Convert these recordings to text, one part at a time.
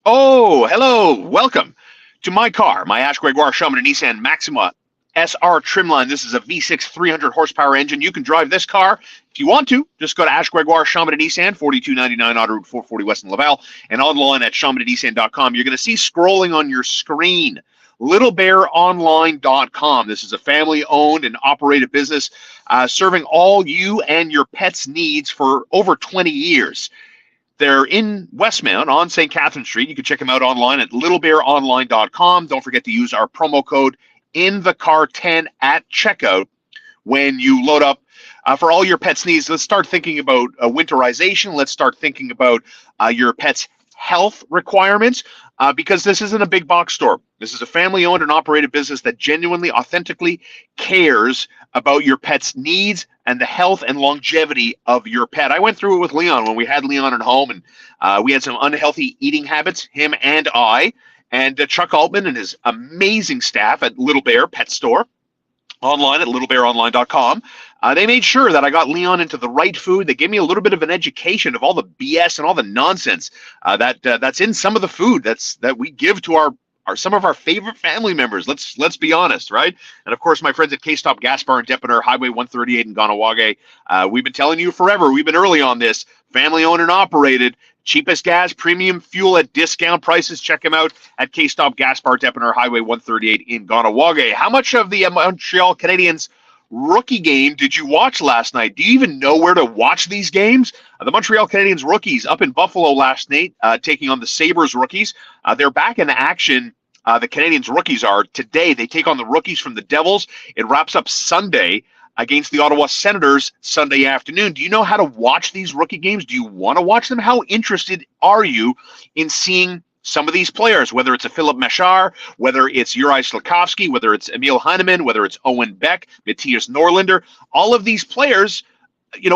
Oh, hello. Welcome to my car, my Ash Gregoire Shaman and Nissan Maxima SR Trimline. This is a V6 300 horsepower engine. You can drive this car if you want to. Just go to Ash Gregoire Shaman and Nissan, 4299 Auto Route 440 West in Laval, and online at shamanandnissan.com. You're going to see scrolling on your screen littlebearonline.com. This is a family-owned and operated business serving all you and your pets' needs for over 20 years. They're in Westmount on St. Catherine Street. You can check them out online at littlebearonline.com. Don't forget to use our promo code INTHECAR10 at checkout when you load up for all your pet's needs. Let's start thinking about winterization. Let's start thinking about your pet's health requirements because this isn't a big box store. This is a family-owned and operated business that genuinely, authentically cares about your pet's needs and the health and longevity of your pet. I went through it with Leon when we had Leon at home, and we had some unhealthy eating habits, him and I, and Chuck Altman and his amazing staff at Little Bear Pet Store, online at littlebearonline.com. They made sure that I got Leon into the right food. They gave me a little bit of an education of all the BS and all the nonsense that's in some of the food that we give to our some of our favorite family members. Let's be honest, right? And of course, my friends at K-Stop Gas Bar and Depiner, Highway 138 in Ganawage. We've been telling you forever. We've been early on this. Family-owned and operated. Cheapest gas, premium fuel at discount prices. Check them out at K-Stop Gas Bar Depiner, Highway 138 in Ganawage. How much of the Montreal Canadiens rookie game did you watch last night? Do you even know where to watch these games? The Montreal Canadiens rookies up in Buffalo last night, taking on the Sabres rookies. They're back in action. The Canadiens rookies are today. They take on the rookies from the Devils. It wraps up Sunday against the Ottawa Senators Sunday afternoon. Do you know how to watch these rookie games? Do you want to watch them? How interested are you in seeing some of these players, whether it's a Philip Mechard, whether it's Juraj Slafkovsky, whether it's Emil Heineman, whether it's Owen Beck, Matthias Norlinder, all of these players,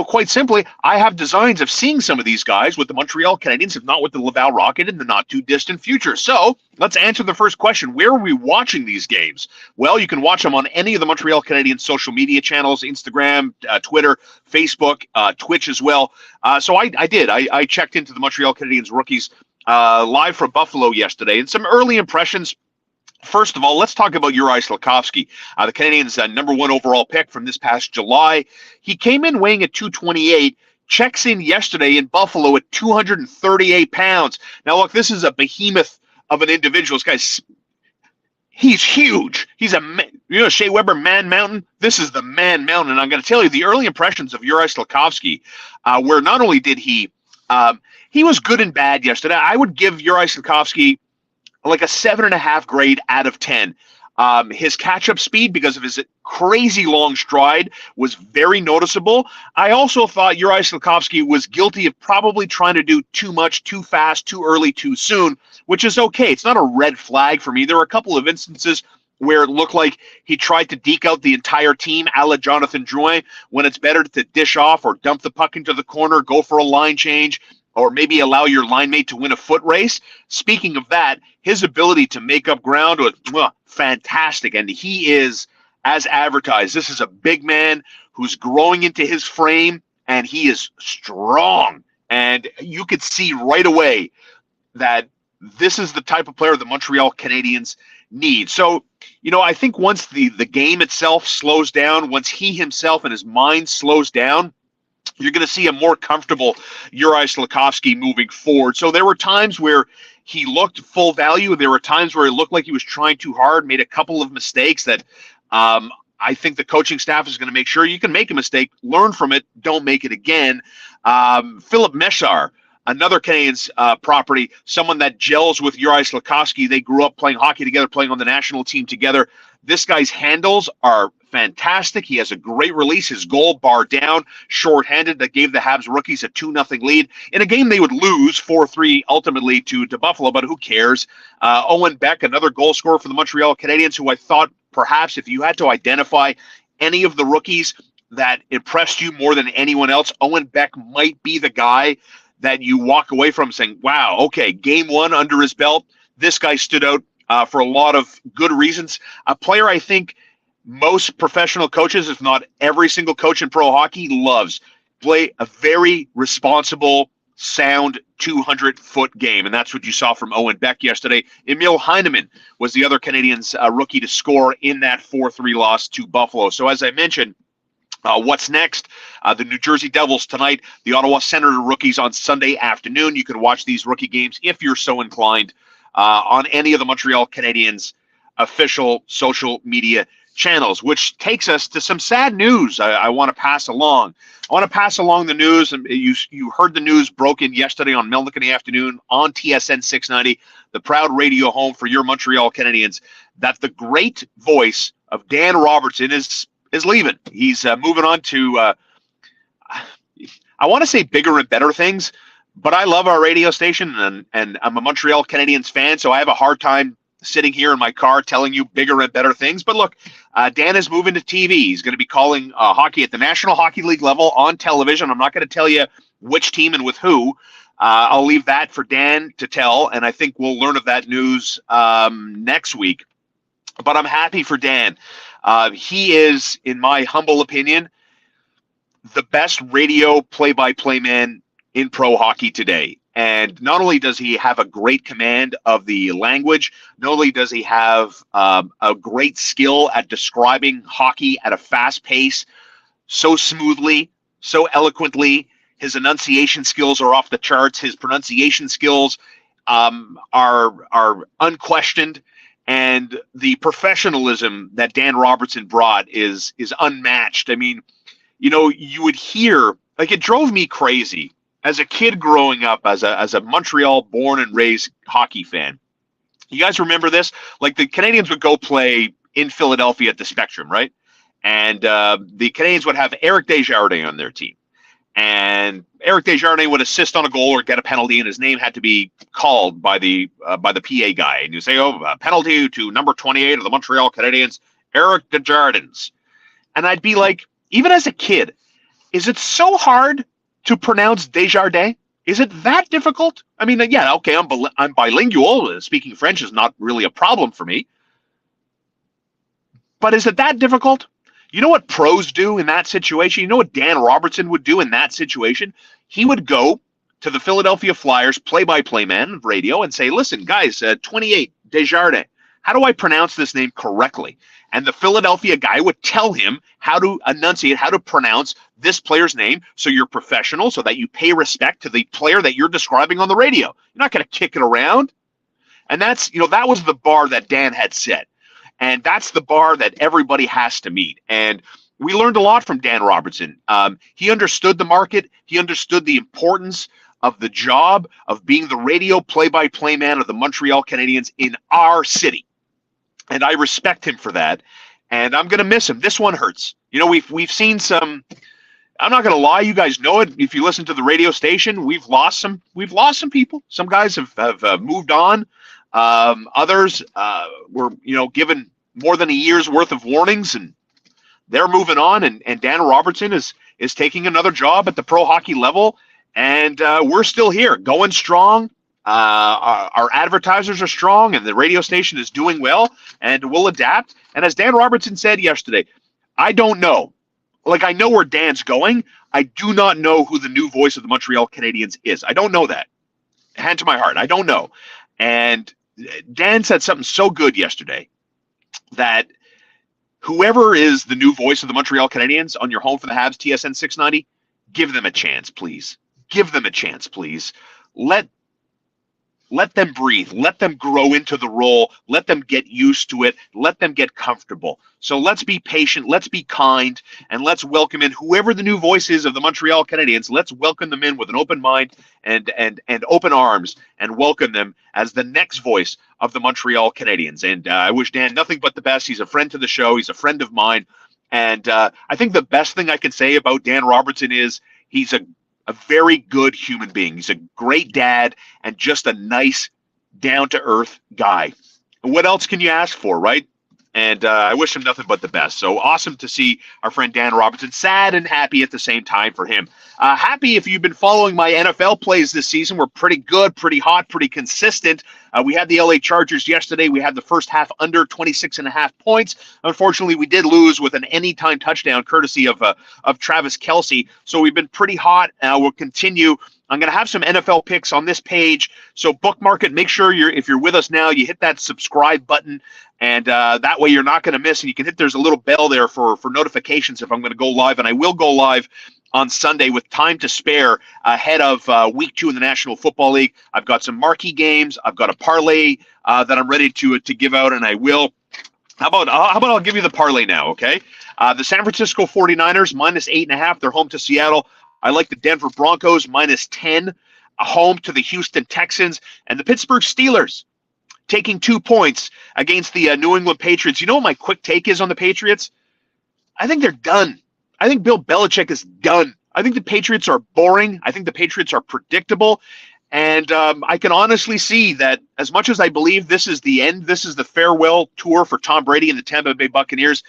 quite simply, I have designs of seeing some of these guys with the Montreal Canadiens, if not with the Laval Rocket, in the not-too-distant future. So let's answer the first question. Where are we watching these games? Well, you can watch them on any of the Montreal Canadiens social media channels, Instagram, Twitter, Facebook, Twitch as well. So I did. I checked into the Montreal Canadiens rookies live from Buffalo yesterday, and some early impressions. First of all, let's talk about Juraj Slafkovsky, the Canadiens' number one overall pick from this past July. He came in weighing at 228, checks in yesterday in Buffalo at 238 pounds. Now, look, this is a behemoth of an individual. This guy's he's huge. He's Shea Weber Man Mountain. This is the Man Mountain. And I'm going to tell you, the early impressions of Juraj Slafkovsky, where not only did he was good and bad yesterday. I would give Juraj Slafkovsky like a 7.5 grade out of 10. His catch-up speed, because of his crazy long stride, was very noticeable. I also thought Juraj Slafkovsky was guilty of probably trying to do too much, too fast, too early, too soon, which is okay. It's not a red flag for me. There were a couple of instances where it looked like he tried to deke out the entire team, a la Jonathan Drouin, when it's better to dish off or dump the puck into the corner, go for a line change, or maybe allow your line mate to win a foot race. Speaking of that, his ability to make up ground was fantastic, and he is, as advertised, this is a big man who's growing into his frame, and he is strong. And you could see right away that this is the type of player the Montreal Canadiens need. So, I think once the game itself slows down, once he himself and his mind slows down, you're going to see a more comfortable Juraj Slafkovsky moving forward. So there were times where he looked full value. There were times where it looked like he was trying too hard, made a couple of mistakes that I think the coaching staff is going to make sure you can make a mistake, learn from it, don't make it again. Philip Mechard, another Canadiens property, someone that gels with Juraj Slafkovsky. They grew up playing hockey together, playing on the national team together. This guy's handles are fantastic. He has a great release. His goal, bar down, shorthanded, that gave the Habs rookies a 2-0 lead in a game they would lose 4-3 ultimately to Buffalo, but who cares? Owen Beck, another goal scorer for the Montreal Canadiens, who I thought perhaps if you had to identify any of the rookies that impressed you more than anyone else, Owen Beck might be the guy that you walk away from saying, wow, okay, game one under his belt. This guy stood out for a lot of good reasons. A player I think most professional coaches, if not every single coach in pro hockey, loves. Play a very responsible, sound 200-foot game, and that's what you saw from Owen Beck yesterday. Emil Heineman was the other Canadiens rookie to score in that 4-3 loss to Buffalo. So as I mentioned, what's next? The New Jersey Devils tonight, the Ottawa Senator rookies on Sunday afternoon. You can watch these rookie games if you're so inclined on any of the Montreal Canadiens official social media channels, which takes us to some sad news I want to pass along. I want to pass along the news, and you heard the news broken yesterday on Melnick in the afternoon on TSN 690, the proud radio home for your Montreal Canadiens, that the great voice of Dan Robertson is leaving. He's moving on to, I want to say bigger and better things, but I love our radio station, and I'm a Montreal Canadiens fan, so I have a hard time sitting here in my car telling you bigger and better things. But look, Dan is moving to TV. He's going to be calling hockey at the National Hockey League level on television. I'm not going to tell you which team and with who. I'll leave that for Dan to tell, and I think we'll learn of that news next week. But I'm happy for Dan. He is, in my humble opinion, the best radio play-by-play man in pro hockey today. And not only does he have a great command of the language, not only does he have a great skill at describing hockey at a fast pace, so smoothly, so eloquently. His enunciation skills are off the charts. His pronunciation skills are unquestioned. And the professionalism that Dan Robertson brought is unmatched. I mean, you would hear, like, it drove me crazy as a kid growing up, as a Montreal born and raised hockey fan. You guys remember this? Like, the Canadiens would go play in Philadelphia at the Spectrum, right? And the Canadiens would have Eric Desjardins on their team. And Eric Desjardins would assist on a goal or get a penalty, and his name had to be called by the PA guy. And you say, penalty to number 28 of the Montreal Canadiens, Eric Desjardins. And I'd be like, even as a kid, is it so hard to pronounce Desjardins? Is it that difficult? I mean, yeah, okay, I'm bilingual. Speaking French is not really a problem for me. But is it that difficult? You know what pros do in that situation? You know what Dan Robertson would do in that situation? He would go to the Philadelphia Flyers play-by-play man of radio and say, listen, guys, 28, Desjardins, how do I pronounce this name correctly? And the Philadelphia guy would tell him how to enunciate, how to pronounce this player's name so you're professional, so that you pay respect to the player that you're describing on the radio. You're not going to kick it around. And that's, that was the bar that Dan had set. And that's the bar that everybody has to meet. And we learned a lot from Dan Robertson. He understood the market. He understood the importance of the job of being the radio play-by-play man of the Montreal Canadiens in our city. And I respect him for that. And I'm going to miss him. This one hurts. We've seen some, I'm not going to lie, you guys know it. If you listen to the radio station, we've lost some people. Some guys have moved on. Others were, given more than a year's worth of warnings, and they're moving on. And Dan Robertson is taking another job at the pro hockey level. And we're still here, going strong. Our advertisers are strong, and the radio station is doing well, and we'll adapt. And as Dan Robertson said yesterday, I don't know. Like, I know where Dan's going. I do not know who the new voice of the Montreal Canadiens is. I don't know that. Hand to my heart. I don't know. And Dan said something so good yesterday that whoever is the new voice of the Montreal Canadiens on your home for the Habs, TSN 690, give them a chance, please. Give them a chance, please. Let them breathe. Let them grow into the role. Let them get used to it. Let them get comfortable. So let's be patient. Let's be kind. And let's welcome in whoever the new voice is of the Montreal Canadiens. Let's welcome them in with an open mind and open arms, and welcome them as the next voice of the Montreal Canadiens. And I wish Dan nothing but the best. He's a friend to the show. He's a friend of mine. And I think the best thing I can say about Dan Robertson is he's a very good human being. He's a great dad and just a nice, down-to-earth guy. And what else can you ask for, right? And I wish him nothing but the best. So awesome to see our friend Dan Robertson. Sad and happy at the same time for him. Happy if you've been following my NFL plays this season. We're pretty good, pretty hot, pretty consistent. We had the LA Chargers yesterday. We had the first half under 26.5 points. Unfortunately, we did lose with an anytime touchdown courtesy of Travis Kelce. So we've been pretty hot. We'll continue I'm going to have some NFL picks on this page, so bookmark it. Make sure if you're with us now, you hit that subscribe button, and that way you're not going to miss. And you can hit, there's a little bell there for notifications if I'm going to go live, and I will go live on Sunday with time to spare ahead of Week 2 in the National Football League. I've got some marquee games. I've got a parlay that I'm ready to give out, and I will. How about I'll give you the parlay now, okay? The San Francisco 49ers, -8.5. They're home to Seattle. I like the Denver Broncos, -10, home to the Houston Texans. And the Pittsburgh Steelers, taking 2 points against the New England Patriots. You know what my quick take is on the Patriots? I think they're done. I think Bill Belichick is done. I think the Patriots are boring. I think the Patriots are predictable. And I can honestly see that as much as I believe this is the end, this is the farewell tour for Tom Brady and the Tampa Bay Buccaneers,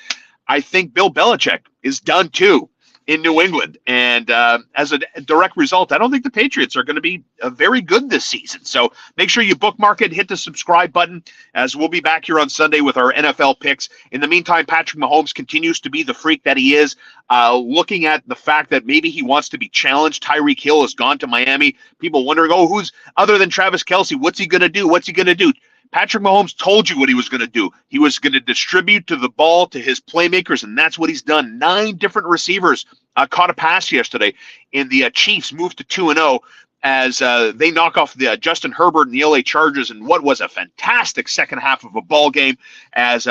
I think Bill Belichick is done too in New England. And as a direct result, I don't think the Patriots are going to be very good this season. So make sure you bookmark it, hit the subscribe button, as we'll be back here on Sunday with our NFL picks. In the meantime, Patrick Mahomes continues to be the freak that he is. Looking at the fact that maybe he wants to be challenged. Tyreek Hill has gone to Miami. People wondering, who's other than Travis Kelce? What's he going to do? What's he going to do? Patrick Mahomes told you what he was going to do. He was going to distribute the ball to his playmakers, and that's what he's done. 9 different receivers caught a pass yesterday, and the Chiefs moved to 2-0 as they knock off the Justin Herbert and the LA Chargers in what was a fantastic second half of a ball game, as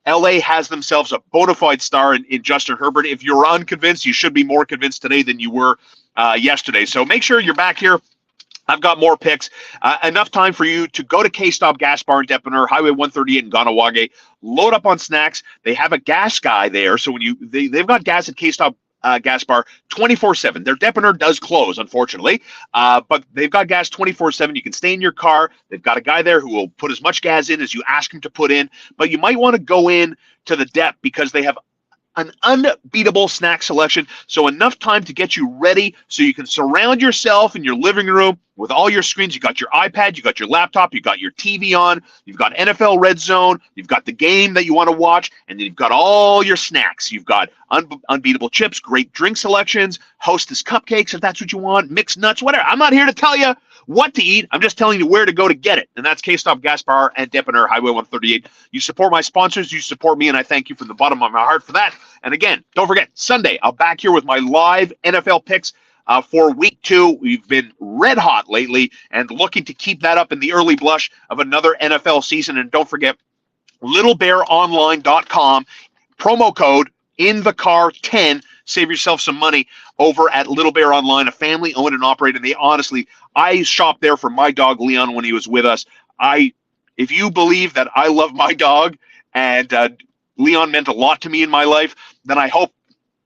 LA has themselves a bona fide star in Justin Herbert. If you're unconvinced, you should be more convinced today than you were yesterday. So make sure you're back here. I've got more picks. Enough time for you to go to K-Stop Gas Bar in Depiner, Highway 138 in Ganawage. Load up on snacks. They have a gas guy there, so when they've got gas at K-Stop Gas Bar 24/7. Their Depiner does close, unfortunately, but they've got gas 24/7. You can stay in your car. They've got a guy there who will put as much gas in as you ask him to put in. But you might want to go in to the Dep because they have an unbeatable snack selection, so enough time to get you ready so you can surround yourself in your living room with all your screens. You got your iPad, you got your laptop, you got your TV on, you've got NFL Red Zone, you've got the game that you want to watch, and then you've got all your snacks. You've got unbeatable chips, great drink selections, Hostess cupcakes if that's what you want, mixed nuts, whatever. I'm not here to tell you what to eat. I'm just telling you where to go to get it, and that's K-Stop Gas Bar and Depiner, Highway 138. You support my sponsors, you support me, and I thank you from the bottom of my heart for that. And again, don't forget, Sunday, I'll back here with my live NFL picks for Week 2. We've been red hot lately and looking to keep that up in the early blush of another NFL season. And don't forget, littlebearonline.com, promo code in the car 10. Save yourself some money over at Little Bear Online, a family owned and operated. They honestly, I shopped there for my dog Leon when he was with us. If you believe that I love my dog and Leon meant a lot to me in my life, then I hope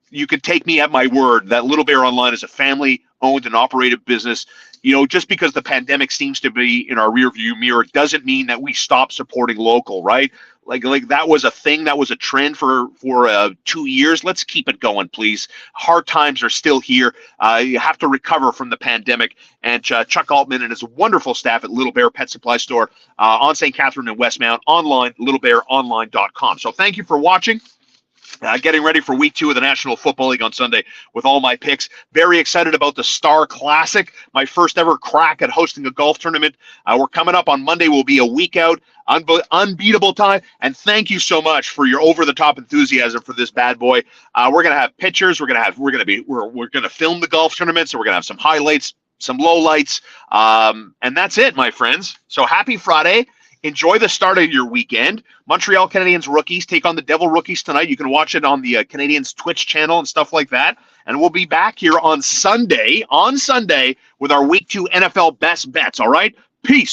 you could take me at my word that Little Bear Online is a family-owned and operated business. You know, just because the pandemic seems to be in our rearview mirror doesn't mean that we stop supporting local, right? Like that was a thing, that was a trend for 2 years. Let's keep it going, please. Hard times are still here. You have to recover from the pandemic. And Chuck Altman and his wonderful staff at Little Bear Pet Supply Store on St. Catherine and Westmount, online, littlebearonline.com. So thank you for watching. Getting ready for Week 2 of the National Football League on Sunday with all my picks. Very excited about the Star Classic, my first ever crack at hosting a golf tournament. We're coming up on Monday. We'll be a week out, unbeatable time. And thank you so much for your over-the-top enthusiasm for this bad boy. We're gonna have pictures. We're gonna film the golf tournament. So we're gonna have some highlights, some lowlights, and that's it, my friends. So happy Friday. Enjoy the start of your weekend. Montreal Canadiens rookies take on the Devil Rookies tonight. You can watch it on the Canadiens Twitch channel and stuff like that. And we'll be back here on Sunday with our Week 2 NFL best bets, all right? Peace.